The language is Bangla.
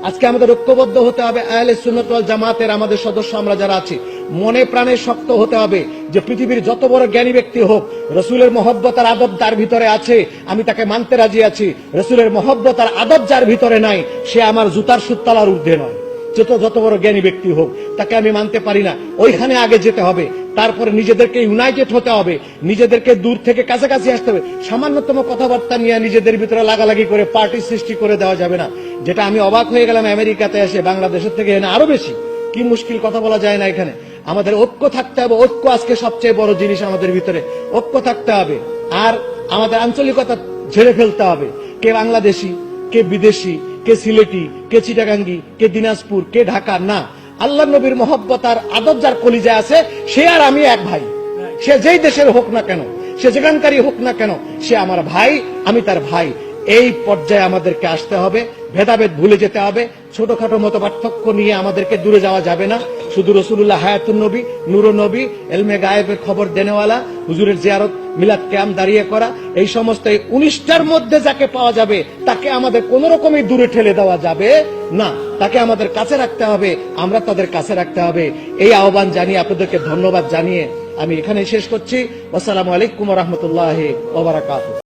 আজকে আমাদের ঐক্যবদ্ধ হতে হবে। আহলে সুন্নাত ওয়াল জামাতের আমাদের সদস্য আমরা যারা আছি, মনে প্রাণে শক্ত হতে হবে যে পৃথিবীর যত বড় জ্ঞানী ব্যক্তি হোক, রসুলের মহব্বত আর আদব যার ভিতরে আছে আমি তাকে মানতে রাজি আছি। রসুলের মহব্বত আর আদব যার ভিতরে নাই সে আমার জুতার সুতলার ঊর্ধ্বে নয়। যত বড় জ্ঞানী ব্যক্তি হোক তাকে আমি মানতে পারি না। ওইখানে আগে যেতে হবে, তারপরে নিজেদেরকে ইউনাইটেড হতে হবে, নিজেদেরকে দূর থেকে কাছাকাছি আসতে হবে। সামান্যতম কথাবার্তা নিয়ে নিজেদের ভিতরে লাগালাগি করে পার্টি সৃষ্টি করে দেওয়া যাবে না। যেটা আমি অবাক হয়ে গেলাম আমেরিকাতে এসে, বাংলাদেশের থেকে এনে আরো বেশি কি মুশকিল, কথা বলা যায় না এখানে। আমাদের ঐক্য থাকতে হবে, ঐক্য আজকে সবচেয়ে বড় জিনিস আমাদের ভিতরে, ঐক্য থাকতে হবে। আর আমাদের আঞ্চলিকতা ঝেড়ে ফেলতে হবে। কে বাংলাদেশি, কে বিদেশি, কে সিলেটি, কে চিটাগাঙ্গি, কে দিনাজপুর, কে ঢাকা, না। আল্লাহ নবীর মহব্বত আর আদব যার কলিজায় আছে সে আর আমি এক ভাই। সে যেই দেশের হোক না কেন, সে যেখানকারই হোক না কেন, সে আমার ভাই, আমি তার ভাই। এই পর্যায়ে আমাদেরকে আসতে হবে, ভেদাভেদ ভুলে যেতে হবে। ছোটখাটো মত পার্থক্য নিয়ে আমাদেরকে দূরে যাওয়া যাবে না। শুধু রসুলুল্লাহ হায়াতুন নবী, নূর নবী, এলমে গায়েবের খবর দেনেওয়ালা, হুজুরের জিয়ারত, মিলাদ কিয়াম দাঁড়িয়ে করা, এই সমস্ত 19টার মধ্যে যাকে পাওয়া যাবে তাকে আমাদের কোন রকমই দূরে ঠেলে দেওয়া যাবে না। তাকে আমাদের কাছে রাখতে হবে, আমরা তাদের কাছে রাখতে হবে। এই আহ্বান জানিয়ে আপনাদেরকে ধন্যবাদ জানিয়ে আমি এখানে শেষ করছি। আসসালামু আলাইকুম ওয়া রাহমাতুল্লাহি ওয়া বারাকাতুহু।